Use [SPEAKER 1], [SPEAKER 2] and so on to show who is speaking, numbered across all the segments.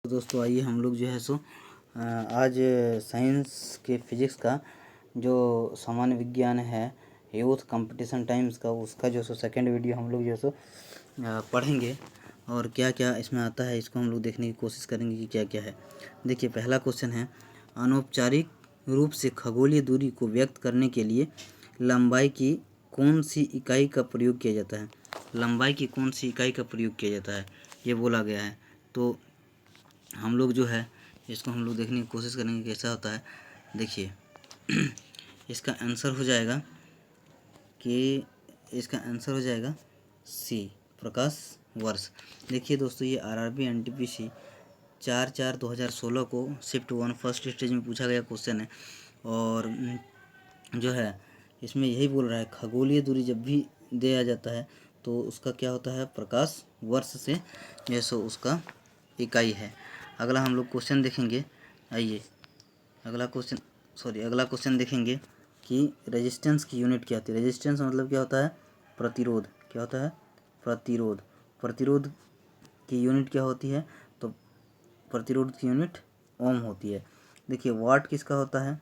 [SPEAKER 1] तो दोस्तों आइए हम लोग जो है सो आज साइंस के फिजिक्स का जो सामान्य विज्ञान है यूथ कंपटीशन टाइम्स का उसका जो सो सेकंड वीडियो हम लोग जो सो पढ़ेंगे और क्या क्या इसमें आता है इसको हम लोग देखने की कोशिश करेंगे कि क्या क्या है। देखिए पहला क्वेश्चन है, अनौपचारिक रूप से खगोलीय दूरी को व्यक्त करने के लिए लंबाई की कौन सी इकाई का प्रयोग किया जाता है। लंबाई की कौन सी इकाई का प्रयोग किया जाता है ये बोला गया है। तो हम लोग जो है इसको हम लोग देखने की कोशिश करेंगे कैसा होता है। देखिए इसका आंसर हो जाएगा सी, प्रकाश वर्ष। देखिए दोस्तों ये आरआरबी एनटीपीसी 4/4/2016 को शिफ्ट 1 फर्स्ट स्टेज में पूछा गया क्वेश्चन है और जो है इसमें यही बोल रहा है खगोलीय दूरी जब भी दिया जाता है तो उसका क्या होता है, प्रकाश वर्ष से जैसे उसका इकाई है। अगला हम लोग क्वेश्चन देखेंगे। आइए अगला क्वेश्चन देखेंगे कि रेजिस्टेंस की यूनिट क्या होती है। रेजिस्टेंस मतलब क्या होता है, प्रतिरोध। क्या होता है, प्रतिरोध। प्रतिरोध की यूनिट क्या होती है, तो प्रतिरोध की यूनिट ओम होती है। देखिए वाट किसका होता है,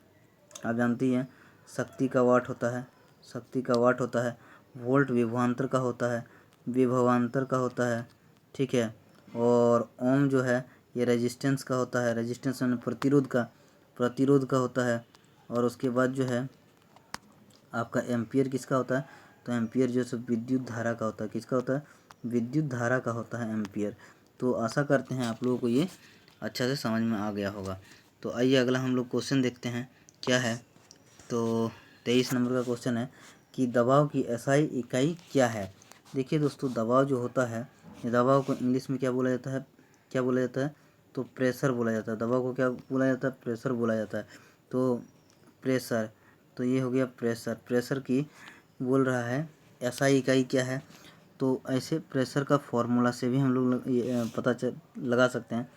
[SPEAKER 1] आप जानती हैं शक्ति का वाट होता है, शक्ति का वाट होता है। वोल्ट विभवांतर का होता है, विभवांतर का होता है, ठीक है। और ओम जो है ये रेजिस्टेंस का होता है, रेजिस्टेंस यानी प्रतिरोध का होता है। और उसके बाद जो है आपका एम्पियर किसका होता है, तो एम्पियर जो है विद्युत धारा का होता है। किसका होता है, विद्युत धारा का होता है एम्पियर। तो आशा करते हैं आप लोगों को ये अच्छा से समझ में आ गया होगा। तो आइए अगला हम लोग क्वेश्चन देखते हैं क्या है। तो 23 नंबर का क्वेश्चन है कि दबाव की एसआई इकाई क्या है। देखिए दोस्तों दबाव जो होता है, दबाव को इंग्लिश में क्या बोला जाता है, तो प्रेशर बोला जाता है। दबाव को क्या बोला जाता है, प्रेशर बोला जाता है। तो प्रेशर, तो ये हो गया प्रेशर। प्रेशर की बोल रहा है एसआई इकाई क्या है, तो ऐसे प्रेशर का फॉर्मूला से भी हम लोग पता लगा सकते हैं।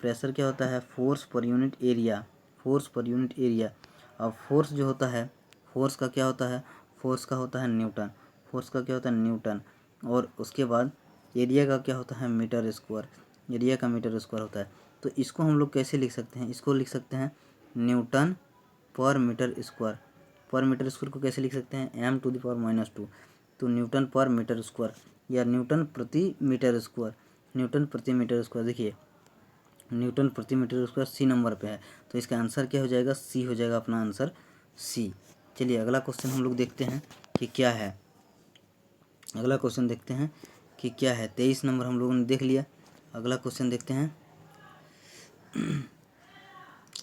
[SPEAKER 1] प्रेशर क्या होता है, force per unit area, force per unit area. और फोर्स जो होता है, फोर्स का क्या होता है, फोर्स का होता है न्यूटन, फोर्स का क्या होता है न्यूटन। और उसके बाद एरिया का क्या होता है, मीटर स्क्वायर, एरिया का मीटर स्क्वायर होता है। तो इसको हम लोग कैसे लिख सकते हैं, इसको लिख सकते हैं न्यूटन पर मीटर स्क्वायर। पर मीटर स्क्वायर को कैसे लिख सकते हैं, m⁻²। तो न्यूटन पर मीटर स्क्वायर या न्यूटन प्रति मीटर स्क्वायर, न्यूटन प्रति मीटर स्क्वायर। देखिए न्यूटन प्रति मीटर स्क्वायर सी नंबर पे है, तो इसका आंसर क्या हो जाएगा, सी हो जाएगा अपना आंसर सी। चलिए अगला क्वेश्चन हम लोग देखते हैं कि क्या है। अगला क्वेश्चन देखते हैं कि क्या है। 23 नंबर हम लोगों ने देख लिया। अगला क्वेश्चन देखते हैं।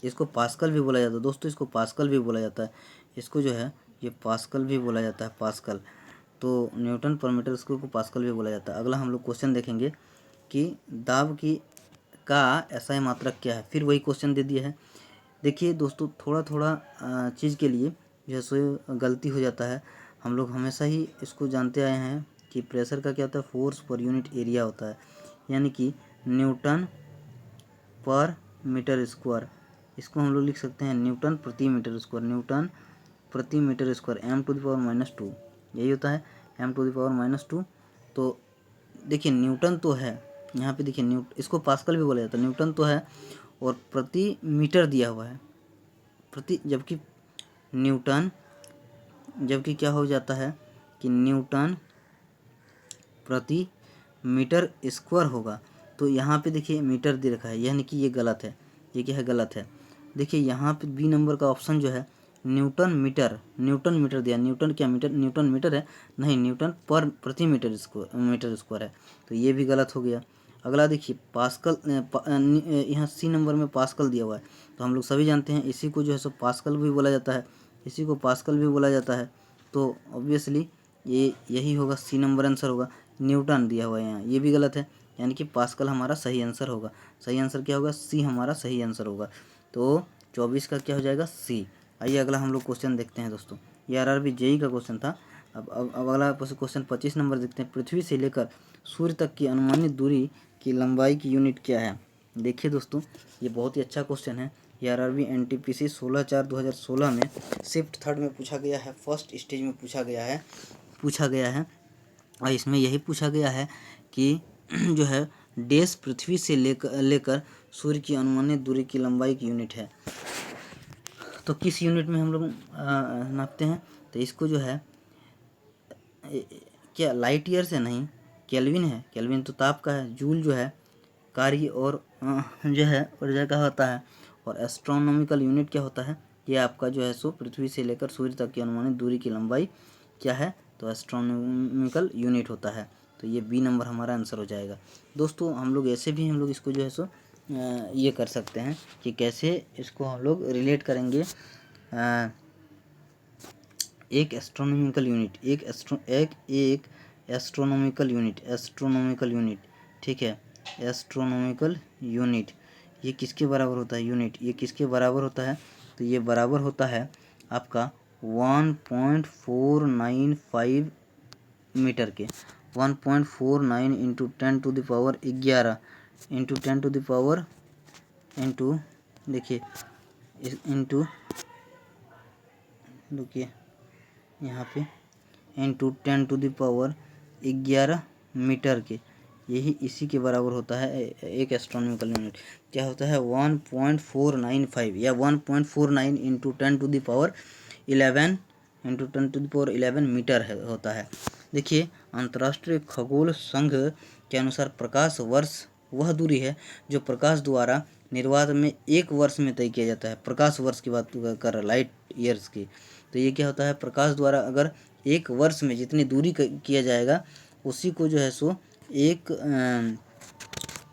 [SPEAKER 1] इसको पास्कल भी बोला जाता है दोस्तों, इसको पास्कल भी बोला जाता है। इसको जो है ये पास्कल भी बोला जाता है, पास्कल। तो न्यूटन पर मीटर स्क्वायर को पास्कल भी बोला जाता है। अगला हम लोग क्वेश्चन देखेंगे कि दाब की का एसआई मात्रक क्या है। फिर वही क्वेश्चन दे दिया है। देखिए दोस्तों थोड़ा थोड़ा चीज़ के लिए जैसे गलती हो जाता है। हम लोग हमेशा ही इसको जानते आए हैं कि प्रेशर का क्या होता है, फोर्स पर यूनिट एरिया होता है, यानी कि न्यूटन पर मीटर स्क्वायर। इसको हम लोग लिख सकते हैं न्यूटन प्रति मीटर स्क्वायर, न्यूटन प्रति मीटर स्क्वायर m⁻², यही होता है m⁻²। तो देखिए न्यूटन तो है यहाँ पे, देखिए इसको पास्कल भी बोला जाता है। न्यूटन तो है और प्रति मीटर दिया हुआ है, प्रति, जबकि क्या हो जाता है कि न्यूटन प्रति मीटर स्क्वायर होगा। तो यहाँ पे देखिए मीटर दे रखा है, यानी कि ये गलत है। ये क्या है, गलत है। देखिए यहाँ पे बी नंबर का ऑप्शन जो है न्यूटन मीटर दिया। न्यूटन क्या, न्यूटन मीटर है, नहीं न्यूटन पर प्रति मीटर स्क्वायर है। तो ये भी गलत हो गया। अगला देखिए पास्कल, यहाँ सी नंबर में पास्कल दिया हुआ है। तो हम लोग सभी जानते हैं इसी को जो है सो पास्कल भी बोला जाता है, इसी को पास्कल भी बोला जाता है। तो ऑब्वियसली ये यही होगा, सी नंबर आंसर होगा। न्यूटन दिया हुआ है यहाँ, ये भी गलत है, यानी कि पास्कल हमारा सही आंसर होगा। सही आंसर क्या होगा, सी हमारा सही आंसर होगा। तो 24 का क्या हो जाएगा, सी। आइए अगला हम लोग क्वेश्चन देखते हैं दोस्तों। ये आरआरबी जेई का क्वेश्चन था। अब अगला क्वेश्चन 25 नंबर देखते हैं। पृथ्वी से लेकर सूर्य तक की अनुमानित दूरी की लंबाई की यूनिट क्या है। देखिए दोस्तों ये बहुत ही अच्छा क्वेश्चन है। ये आरआरबी एनटीपीसी 16/4/2016 में शिफ्ट 3 में पूछा गया है, फर्स्ट स्टेज में पूछा गया है। और इसमें यही पूछा गया है कि जो है देश पृथ्वी से लेकर सूर्य की अनुमानित दूरी की लंबाई की यूनिट है। तो किस यूनिट में हम लोग नापते हैं? तो इसको जो है क्या लाइट ईयर से नहीं, केल्विन है, केल्विन तो ताप का है, जूल जो है कार्य और जो है ऊर्जा का होता है, और एस्ट्रोनॉमिकल यूनिट क्या होता है? ये आपका जो है सो पृथ्वी से लेकर सूर्य तक की अनुमानित दूरी की लंबाई क्या है? तो एस्ट्रोनॉमिकल यूनिट होता है। तो ये बी नंबर हमारा आंसर हो जाएगा। दोस्तों हम लोग ऐसे भी हम लोग इसको जो है सो ये कर सकते हैं कि कैसे इसको हम लोग रिलेट करेंगे। एक एस्ट्रोनॉमिकल यूनिट, एक एस्ट्रोनॉमिकल यूनिट, ठीक है, एस्ट्रोनॉमिकल यूनिट ये किसके बराबर होता है? यूनिट ये किसके बराबर होता है? तो ये बराबर होता है आपका 1.495 मीटर के। 1.49 इंटू 10⁻11 इंटू 10 इंटू देखिए इंटू देखिए यहाँ पे इंटू 10⁻11 मीटर के, यही इसी के बराबर होता है एक एस्ट्रोनॉमिकल यूनिट। क्या होता है? 1.495 या 1.49 इंटू 10⁻11 इंटू 10⁻11 मीटर है होता है। देखिए अंतर्राष्ट्रीय खगोल संघ के अनुसार प्रकाश वर्ष वह दूरी है जो प्रकाश द्वारा निर्वात में एक वर्ष में तय किया जाता है। प्रकाश वर्ष की बात कर लाइट ईयर्स की। तो ये क्या होता है? प्रकाश द्वारा अगर एक वर्ष में जितनी दूरी किया जाएगा उसी को जो है सो एक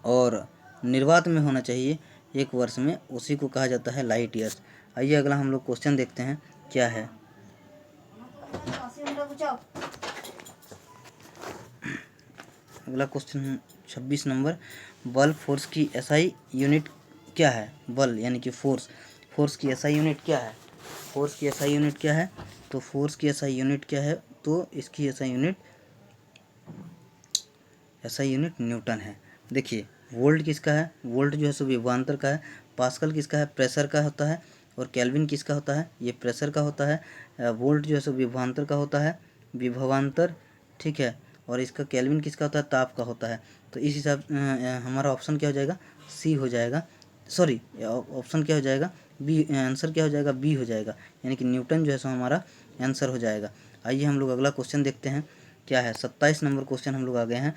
[SPEAKER 1] और निर्वात में होना चाहिए एक वर्ष में, उसी को कहा जाता है लाइट ईयर्स। आइए अगला हम लोग क्वेश्चन देखते हैं क्या है। अगला क्वेश्चन 26 नंबर, बल फोर्स की एसआई यूनिट क्या है? बल यानी कि फोर्स की एसआई यूनिट क्या है? फोर्स की एसआई यूनिट क्या है? तो फोर्स की एसआई यूनिट क्या है? तो इसकी एसआई यूनिट न्यूटन है। देखिए वोल्ट किसका है? वोल्ट जो है सो विभवांतर का है। पास्कल किसका है? प्रेशर का होता है। और केल्विन किसका होता है? ये प्रेशर का होता है। वोल्ट जो है सो विभवांतर का होता है, विभवांतर, ठीक है। और इसका केल्विन किसका होता है? ताप का होता है। तो इस हिसाब हमारा ऑप्शन क्या हो जाएगा? सी हो जाएगा। सॉरी ऑप्शन क्या हो जाएगा? बी। आंसर क्या हो जाएगा? बी हो जाएगा, यानी कि न्यूटन जो है सो हमारा आंसर हो जाएगा। आइए हम लोग अगला क्वेश्चन देखते हैं क्या है। 27 नंबर क्वेश्चन हम लोग आ गए हैं।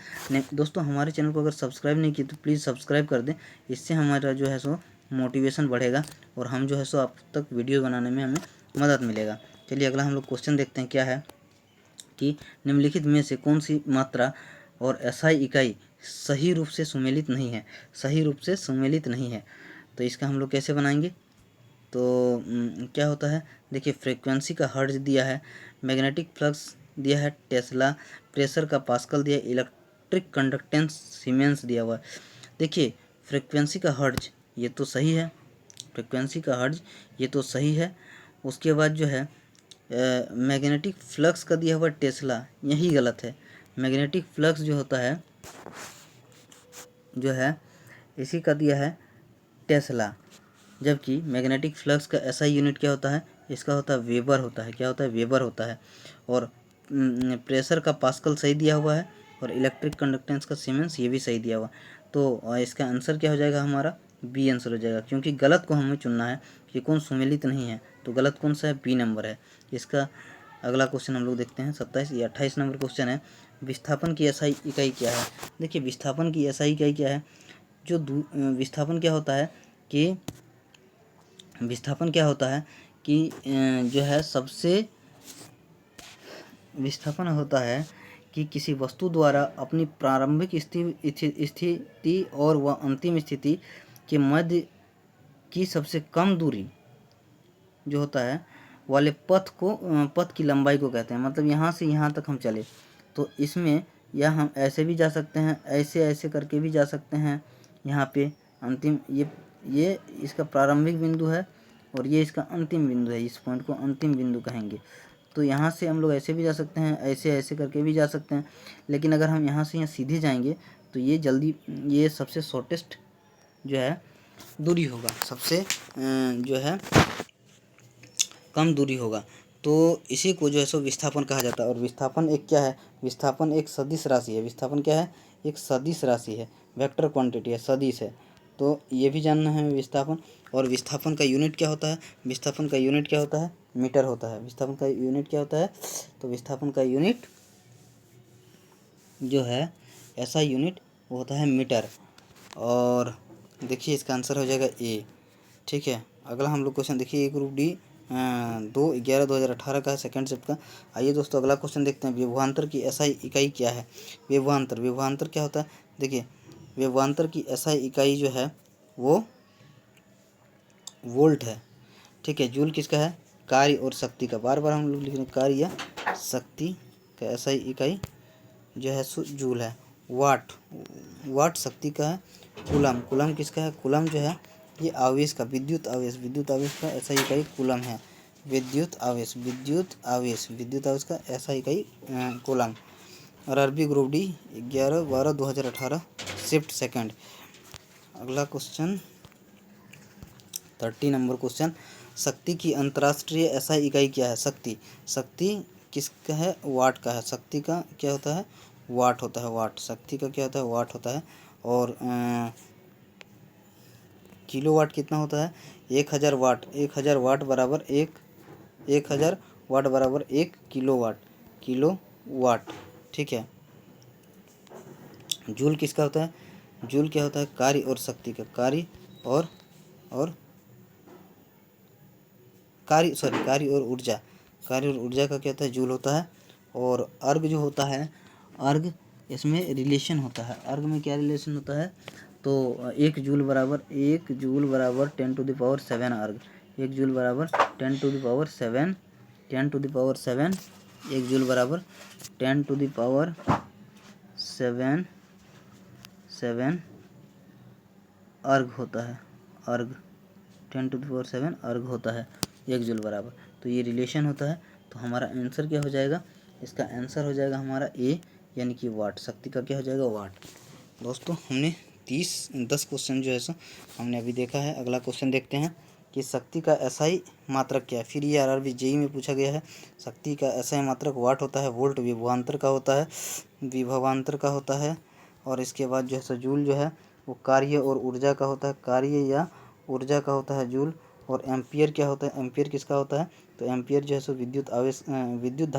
[SPEAKER 1] दोस्तों हमारे चैनल को अगर सब्सक्राइब नहीं किए तो प्लीज़ सब्सक्राइब कर दें, इससे हमारा जो है सो मोटिवेशन बढ़ेगा और हम जो है सो आप तक वीडियो बनाने में हमें मदद मिलेगा। चलिए अगला हम लोग क्वेश्चन देखते हैं क्या है कि निम्नलिखित में से कौन सी मात्रा और एसआई इकाई सही रूप से सुमेलित नहीं है? सही रूप से सुमेलित नहीं है। तो इसका हम लोग कैसे बनाएंगे? तो क्या होता है? देखिए फ्रीक्वेंसी का हर्ट्ज दिया है, मैग्नेटिक फ्लक्स दिया है टेस्ला, प्रेशर का पास्कल दिया है, इलेक्ट्रिक कंडक्टेंस सीमेंस दिया हुआ है। देखिए फ्रीक्वेंसी का हर्ट्ज ये तो सही है, फ्रीक्वेंसी का हर्ट्ज ये तो सही है। उसके बाद जो है मैग्नेटिक फ्लक्स का दिया हुआ टेस्ला, यही गलत है। मैग्नेटिक फ्लक्स जो होता है जो है इसी का दिया है टेस्ला, जबकि मैग्नेटिक फ्लक्स का एसआई यूनिट क्या होता है? इसका होता है वेबर होता है। क्या होता है? वेबर होता है। और प्रेशर का पास्कल सही दिया हुआ है और इलेक्ट्रिक कंडक्टेंस का सीमेंस ये भी सही दिया हुआ। तो इसका आंसर क्या हो जाएगा? हमारा बी आंसर हो जाएगा, क्योंकि गलत को हमें चुनना है कि कौन सुमेलित नहीं है। तो गलत कौन सा है? बी नंबर है इसका। अगला क्वेश्चन हम लोग देखते हैं 27 या 28 नंबर क्वेश्चन है, विस्थापन की एसआई इकाई क्या है? देखिए विस्थापन की एसआई इकाई क्या है? जो विस्थापन क्या होता है कि विस्थापन क्या होता है कि जो है सबसे विस्थापन होता है कि किसी वस्तु द्वारा अपनी प्रारंभिक स्थिति और वह अंतिम स्थिति के मध्य की सबसे कम दूरी जो होता है वाले पथ की लंबाई को कहते हैं। मतलब यहाँ से यहाँ तक हम चले तो इसमें या हम ऐसे भी जा सकते हैं, ऐसे करके भी जा सकते हैं। यहाँ पे अंतिम ये इसका प्रारंभिक बिंदु है और ये इसका अंतिम बिंदु है। इस पॉइंट को अंतिम बिंदु कहेंगे। तो यहाँ से हम लोग ऐसे भी जा सकते हैं, ऐसे करके भी जा सकते हैं। लेकिन अगर हम यहाँ से यहाँ सीधे जाएंगे तो ये सबसे शॉर्टेस्ट जो है दूरी होगा, सबसे जो है कम दूरी होगा। तो इसी को जो है सो विस्थापन कहा जाता है। और विस्थापन एक क्या है? विस्थापन एक सदिश राशि है। विस्थापन क्या है? एक सदिश राशि है, वेक्टर क्वांटिटी है, सदिश है। तो ये भी जानना है हमें विस्थापन। और विस्थापन का यूनिट क्या होता है? विस्थापन का यूनिट क्या होता है? मीटर होता है। विस्थापन का यूनिट क्या होता है? तो विस्थापन का यूनिट जो है ऐसा यूनिट वो होता है मीटर। और देखिए इसका आंसर हो जाएगा ए। ठीक है, अगला हम लोग क्वेश्चन देखिए ग्रुप डी 2/11/2018 का है, सेकंड शिफ्ट का। आइए दोस्तों अगला क्वेश्चन देखते हैं। विभवांतर की एसआई इकाई क्या है? विभवांतर, विभवांतर क्या होता है? देखिए विभवांतर की एसआई इकाई जो है वो वोल्ट है। ठीक है, जूल किसका है? कार्य और शक्ति का। बार बार हम लोग लिख रहे हैं कार्य या शक्ति का एसआई इकाई जो है जूल है। वाट, वाट शक्ति का है। कूलम, कूलम किसका है? कूलम जो है ये आवेश का, विद्युत आवेश, विद्युत आवेश का ऐसा इकाई कूलम है। विद्युत आवेश, विद्युत आवेश, विद्युत आवेश का ऐसा इकाई कूलम। और RB group D 11/12/2018 shift second. अगला क्वेश्चन 30 नंबर क्वेश्चन। शक्ति की अंतर्राष्ट्रीय एसआई इकाई क्या है? शक्ति, शक्ति किसका है? वाट का है। शक्ति का क्या होता है? वाट होता है। वाट, शक्ति का क्या होता है? वाट होता है। और किलो वाट कितना होता है? 1000 वाट, 1000 वाट बराबर 1000 वाट बराबर 1 किलो वाट, किलो वाट। ठीक है, जूल किसका होता है? जूल क्या होता है? कार्य और शक्ति का, कार्य और कार्य और ऊर्जा, कार्य और ऊर्जा का क्या होता है? जूल होता है। और अर्ग जो होता है, अर्ग इसमें रिलेशन होता है। अर्ग में क्या रिलेशन होता है? तो 1 जूल बराबर 10⁻7 अर्ग। 1 जूल बराबर 10⁻7, 10⁻7, 1 जूल बराबर 10⁻7 अर्ग होता है। अर्ग 10⁻7 अर्ग होता है 1 जूल बराबर। तो ये रिलेशन होता है। तो हमारा आंसर क्या हो जाएगा? इसका आंसर हो जाएगा हमारा ए, यानी कि वाट। शक्ति का क्या हो जाएगा? वाट। दोस्तों हमने 10 क्वेश्चन जो है सो हमने अभी देखा है। अगला क्वेश्चन देखते हैं कि शक्ति का एसआई मात्रक क्या है। फिर ये आरआरबी जेई में पूछा गया है। शक्ति का एसआई मात्रक वाट होता है। वोल्ट विभवांतर का होता है, विभवांतर का होता है। और इसके बाद जो है सो जूल जो है वो कार्य और ऊर्जा का होता है, कार्य या ऊर्जा का होता है जूल। और एम्पियर क्या होता है? एम्पियर किसका होता है? तो एम्पियर जो है सो विद्युत आवेश, विद्युत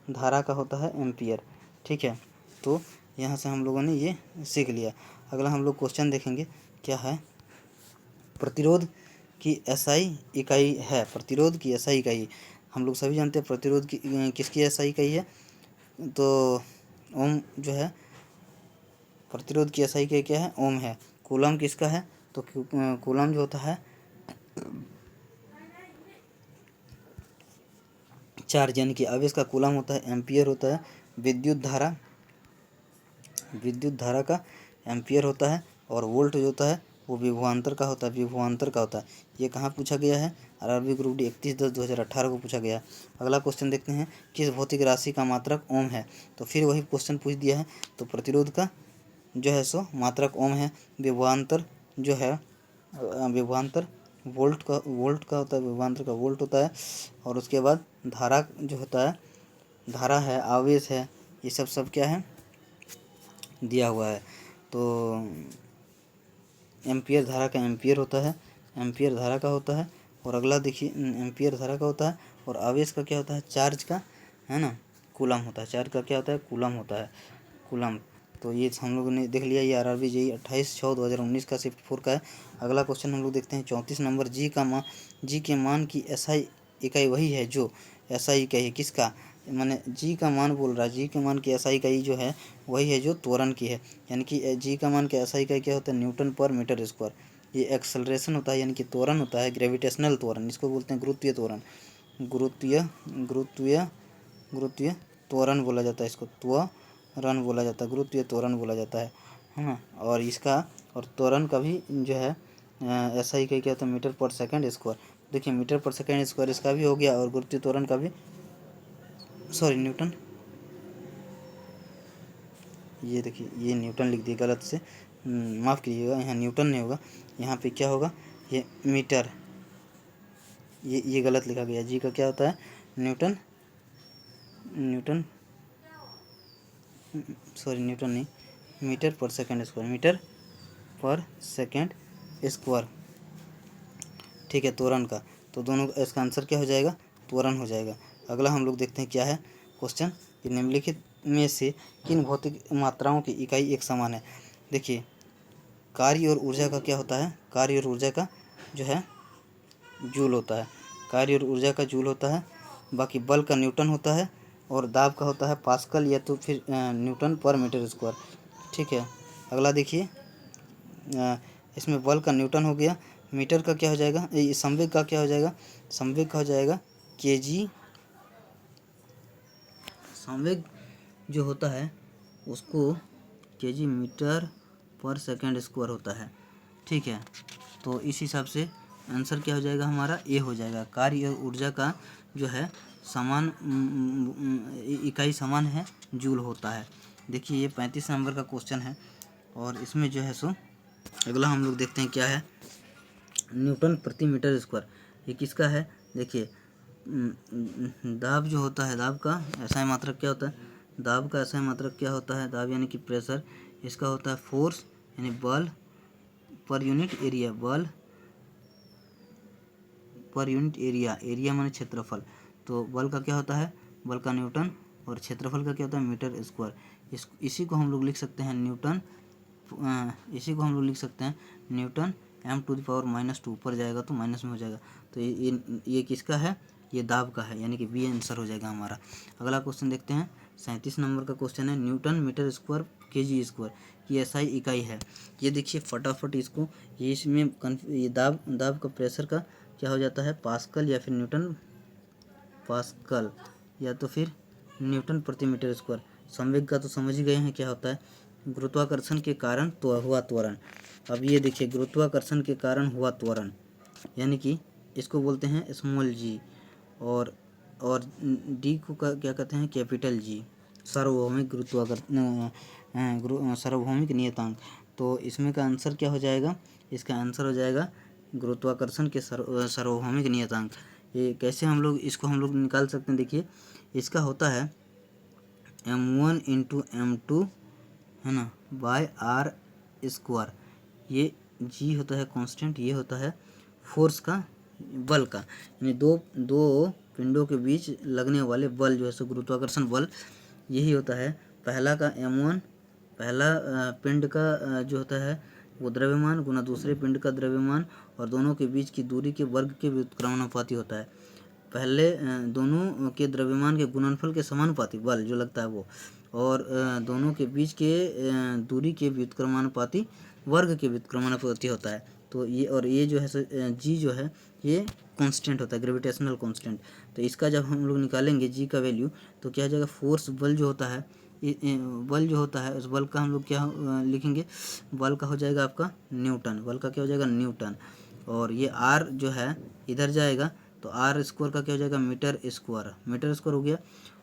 [SPEAKER 1] धारा का होता है एम्पियर। ठीक है, तो यहाँ से हम लोगों ने ये सीख लिया। अगला हम लोग क्वेश्चन देखेंगे क्या है। प्रतिरोध की एसआई इकाई है। प्रतिरोध की एसआई इकाई हम लोग सभी जानते हैं। प्रतिरोध की किसकी एसआई इकाई है? तो ओम जो है, प्रतिरोध की एसआई इकाई क्या है? ओम है। कूलम किसका है? तो कूलम जो होता है चार्ज, यानी कि आवेश का कूलम होता है। एम्पियर होता है विद्युत धारा, विद्युत धारा का एम्पियर होता है। और वोल्ट जो होता है वो विभवांतर का होता है, विभवांतर का होता है। ये कहाँ पूछा गया है? आरआरबी ग्रुप डी 31/10/2018 को पूछा गया है। अगला क्वेश्चन देखते हैं। किस भौतिक राशि का मात्रक ओम है? तो फिर वही क्वेश्चन पूछ दिया है। तो प्रतिरोध का जो है सो मात्रक ओम है। विभवांतर जो है, विभवांतर वोल्ट का होता है, विभवांतर का वोल्ट होता है। और उसके बाद धारा जो होता है, धारा है, आवेश है, ये सब क्या है? दिया हुआ है। तो एम्पियर धारा का एम्पियर होता है, एम्पियर धारा का होता है। और अगला देखिए एम्पियर धारा का होता है। और आवेश का क्या होता है? चार्ज का, है ना, कूलम होता है। चार्ज का क्या होता है? कूलम होता है, कूलम। तो ये हम लोगों ने देख लिया। ये आरआरबी जेई 28/6/2019 का शिफ्ट 4 का है। अगला क्वेश्चन हम लोग देखते हैं 34 नंबर। जी के मान की एसआई इकाई वही है जो एसआई इकाई है किसका? मैंने जी का मान बोल रहा है। जी के मान की एसआई इकाई जो है वही है जो त्वरण की है। यानी कि जी का मान की एसआई इकाई क्या होता है? न्यूटन पर मीटर स्क्वायर। ये एक्सेलरेशन होता है, यानी कि त्वरण होता है, ग्रेविटेशनल त्वरण, इसको बोलते हैं गुरुत्वीय त्वरण। गुरुत्वीय गुरुत्वीय गुरुत्वीय त्वरण बोला जाता है, इसको त्वरण बोला जाता है, गुरुत्वीय त्वरण बोला जाता है ना। और इसका और त्वरण का भी जो है एसआई इकाई क्या होता है? मीटर पर सेकंड स्क्वायर। देखिए मीटर पर सेकंड स्क्वायर इसका भी हो गया। और गुरुत्वीय त्वरण का भी, सॉरी न्यूटन, ये देखिए ये न्यूटन लिख दिए गलत से, माफ़ कीजिएगा, यहाँ न्यूटन नहीं होगा, यहाँ पे क्या होगा? ये मीटर, ये गलत लिखा गया। जी का क्या होता है? न्यूटन, न्यूटन, सॉरी न्यूटन नहीं, मीटर पर सेकंड स्क्वायर, मीटर पर सेकेंड स्क्वायर। ठीक है, त्वरण का। तो दोनों इसका आंसर क्या हो जाएगा, त्वरण हो जाएगा। अगला हम लोग देखते हैं क्या है क्वेश्चन कि निम्नलिखित में से किन भौतिक मात्राओं की इकाई एक समान है। देखिए, कार्य और ऊर्जा का क्या होता है, कार्य और ऊर्जा का जो है जूल होता है, कार्य और ऊर्जा का जूल होता है। बाकी बल का न्यूटन होता है और दाब का होता है पास्कल या तो फिर न्यूटन पर मीटर स्क्वायर। ठीक है, अगला देखिए, इसमें बल का न्यूटन हो गया, मीटर का क्या हो जाएगा, संवेग का क्या हो जाएगा, संवेग का हो जाएगा केजी। संवेग जो होता है उसको केजी मीटर पर सेकेंड स्क्वायर होता है। ठीक है, तो इस हिसाब से आंसर क्या हो जाएगा हमारा, ए हो जाएगा। कार्य और ऊर्जा का जो है समान इकाई समान है, जूल होता है। देखिए, ये 35 नंबर का क्वेश्चन है और इसमें जो है सो अगला हम लोग देखते हैं क्या है, न्यूटन प्रति मीटर स्क्वायर। ये किसका है, देखिए, दाब जो होता है, दाब का ऐसा मात्रक क्या होता है, दाब का ऐसा मात्रक क्या होता है, दाब यानी कि प्रेशर, इसका होता है फोर्स यानी बल पर यूनिट एरिया, बल पर यूनिट एरिया, एरिया माने क्षेत्रफल। तो बल का क्या होता है, बल का न्यूटन, और क्षेत्रफल का क्या होता है मीटर स्क्वायर। इसी को हम लोग लिख सकते हैं न्यूटन, इसी को हम लोग लिख सकते हैं न्यूटन m⁻², ऊपर जाएगा तो माइनस में हो जाएगा। तो ये किसका है, ये दाब का है, यानी कि बी आंसर हो जाएगा हमारा। अगला क्वेश्चन देखते हैं, 37 नंबर का क्वेश्चन है, newton metre square kg square की एसआई इकाई है। ये देखिए फटाफट इसको, ये इसमें ये दाब का प्रेशर का क्या हो जाता है, पास्कल या फिर न्यूटन पास्कल या तो फिर न्यूटन प्रति मीटर स्क्वायर। संवेग का तो समझ ही गए हैं क्या होता है, गुरुत्वाकर्षण के कारण तो हुआ त्वरण। अब ये देखिए, गुरुत्वाकर्षण के कारण हुआ त्वरण यानी कि इसको बोलते हैं स्मॉल जी, और डी को क्या कहते हैं, कैपिटल जी, सार्वभौमिक सार्वभौमिक नियतांक। तो इसमें का आंसर क्या हो जाएगा, इसका आंसर हो जाएगा गुरुत्वाकर्षण के सार्वभौमिक नियतांक। ये कैसे हम लोग इसको हम लोग निकाल सकते हैं, देखिए इसका होता है m1 इंटू m2 है ना बाय आर स्क्वायर। ये जी होता है कांस्टेंट, ये होता है फोर्स का, बल का, यानी दो पिंडों के बीच लगने वाले बल जो है सो गुरुत्वाकर्षण बल, यही होता है। पहला का m1, पहला पिंड का जो होता है वो द्रव्यमान गुना दूसरे पिंड का द्रव्यमान, और दोनों के बीच की दूरी के वर्ग के व्युत्क्रमानुपाती होता है। पहले दोनों के द्रव्यमान के गुणनफल के समानुपाती बल जो लगता है वो, और दोनों के बीच के दूरी के व्युत्क्रमानुपाती वर्ग के व्युत्क्रमानुपाती होता है। तो ये, और ये जो है जी जो है ये कांस्टेंट होता है, ग्रेविटेशनल कांस्टेंट। तो इसका जब हम लोग निकालेंगे जी का वैल्यू, तो क्या हो जाएगा, फोर्स बल जो होता है, बल जो होता है उस बल का हम लोग क्या लिखेंगे, बल का हो जाएगा आपका न्यूटन, बल का क्या हो जाएगा न्यूटन, और ये आर जो है इधर जाएगा तो आर स्क्वायर का क्या हो जाएगा मीटर स्क्वायर, मीटर स्क्वायर हो गया।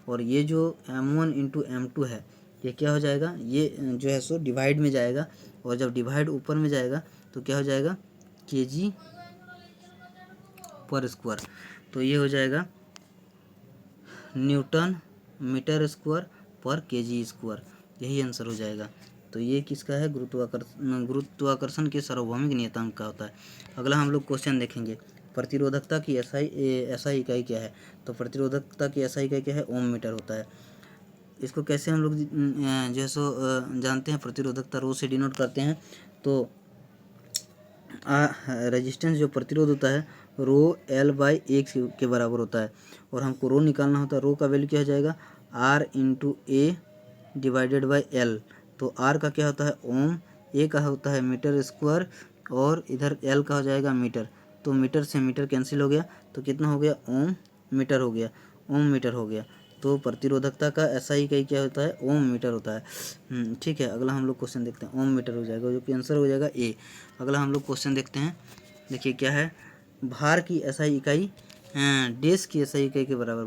[SPEAKER 1] और ये जो m1 इंटू m2 है ये क्या हो जाएगा, ये जो है सो डिवाइड में जाएगा, और जब डिवाइड ऊपर में जाएगा तो क्या हो जाएगा केजी पर स्क्वायर। तो ये हो जाएगा न्यूटन मीटर स्क्वायर पर केजी स्क्वायर, यही आंसर हो जाएगा। तो ये किसका है, गुरुत्वाकर्षण के सार्वभौमिक नियतांक का होता है। अगला हम लोग क्वेश्चन देखेंगे, प्रतिरोधकता की एसआई इकाई क्या है। तो प्रतिरोधकता की एसआई इकाई क्या है, ओम मीटर होता है। इसको कैसे हम लोग जो है सो जानते हैं, प्रतिरोधकता रो से डिनोट करते हैं। तो रेजिस्टेंस जो प्रतिरोध होता है रो L/1 के बराबर होता है, और हमको रो निकालना होता है। रो का वैल्यू क्या हो जाएगा, R into A divided by L। तो R का क्या होता है ओम, ए का होता है मीटर स्क्वायर, और इधर L का हो जाएगा मीटर। तो मीटर से मीटर कैंसिल हो गया, तो कितना हो गया, ओम मीटर हो गया, ओम मीटर हो गया। तो प्रतिरोधकता का एसआई इकाई क्या होता है, ओम मीटर होता है। ठीक है, अगला हम लोग क्वेश्चन देखते हैं, ओम मीटर हो जाएगा, जो कि आंसर हो जाएगा ए। अगला हम लोग क्वेश्चन देखते हैं, देखिए क्या है, भार की एसआई इकाई डेस की एसआई इकाई के बराबर,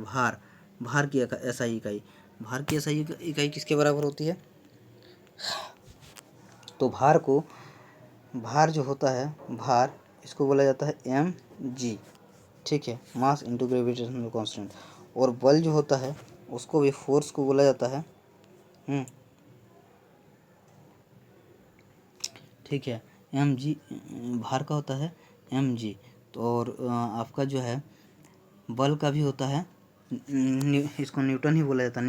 [SPEAKER 1] भार की एसआई इकाई, भार की एसआई इकाई किसके बराबर होती है। तो भार जो होता है, भार इसको बोला जाता है mg, ठीक है, मास इंटू ग्रेविटेशनल कांस्टेंट। और बल जो होता है उसको भी फोर्स को बोला जाता है। ठीक है, mg भार का होता है mg। तो और आपका जो है बल का भी होता है, इसको न्यूटन ही बोला जाता है,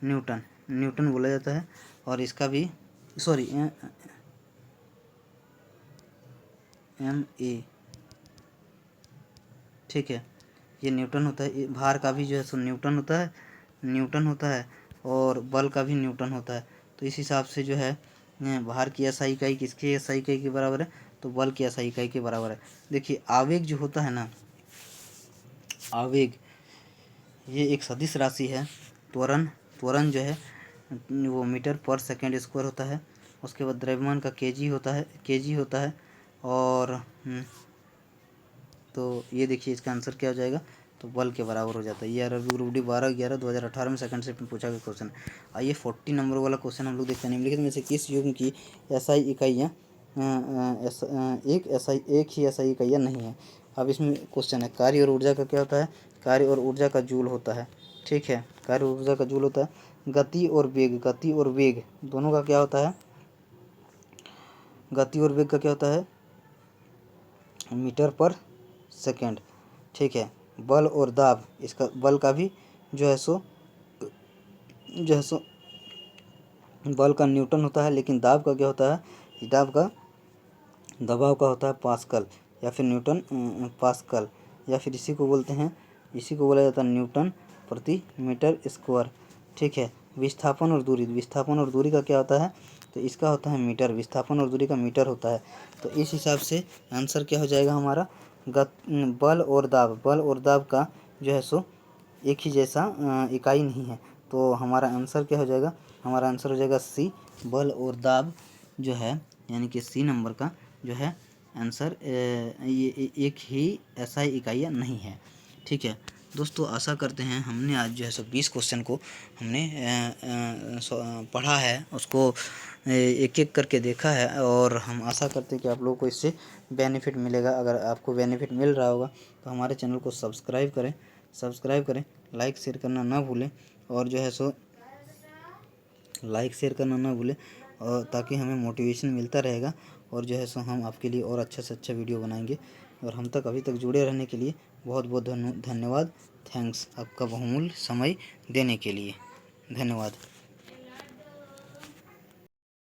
[SPEAKER 1] न्यूटन बोला जाता है। और इसका भी सॉरी एम ए, ठीक है, ये न्यूटन होता है। भार का भी जो है सो न्यूटन होता है और बल का भी न्यूटन होता है। तो इस हिसाब से जो है भार की SI इकाई किसकी SI इकाई के बराबर है, तो बल की SI इकाई के बराबर है। देखिए आवेग जो होता है ना, आवेग ये एक सदिश राशि है। त्वरण जो है वो मीटर पर सेकेंड स्क्वायर होता है। उसके बाद द्रव्यमान का kg होता है। और तो ये देखिए इसका आंसर क्या हो जाएगा, तो बल के बराबर हो जाता है। ये अरबी ग्रुप डी 12/11/2018 में सेकंड शिफ्ट में पूछा गया क्वेश्चन। आइए 40 नंबर वाला क्वेश्चन हम लोग देखते हैं। निम्नलिखित में से किस युग्म की SI इकाइयाँ एक ही SI इकाइयाँ नहीं है। अब इसमें क्वेश्चन है कार्य और ऊर्जा का क्या होता है, कार्य और ऊर्जा का जूल होता है, ठीक है, कार्य और ऊर्जा का जूल होता है। गति और वेग दोनों का क्या होता है, गति और वेग का क्या होता है, मीटर पर सेकेंड, ठीक है। बल और दाब, इसका बल का भी जो है सो बल का न्यूटन होता है, लेकिन दाब का क्या होता है, दाब का दबाव का होता है पास्कल या फिर न्यूटन पास्कल, या फिर इसी को बोला जाता है न्यूटन प्रति मीटर स्क्वायर, ठीक है। विस्थापन और दूरी का क्या होता है, तो इसका होता है मीटर, विस्थापन और दूरी का मीटर होता है। तो इस हिसाब से आंसर क्या हो जाएगा हमारा, बल और दाब का जो है सो एक ही जैसा इकाई नहीं है। तो हमारा आंसर क्या हो जाएगा, हमारा आंसर हो जाएगा सी, बल और दाब जो है, यानी कि सी नंबर का जो है आंसर ये एक ही SI इकाइयाँ नहीं है, ठीक है। दोस्तों आशा करते हैं हमने आज जो है सो 20 क्वेश्चन को हमने पढ़ा है, उसको एक एक करके देखा है, और हम आशा करते हैं कि आप लोगों को इससे बेनिफिट मिलेगा। अगर आपको बेनिफिट मिल रहा होगा तो हमारे चैनल को सब्सक्राइब करें, लाइक शेयर करना ना भूलें, और जो है सो और ताकि हमें मोटिवेशन मिलता रहेगा, और जो है सो हम आपके लिए और अच्छा से अच्छा वीडियो बनाएंगे। और हम तक अभी तक जुड़े रहने के लिए बहुत बहुत धन्यवाद। थैंक्स आपका बहुमूल्य समय देने के लिए, धन्यवाद।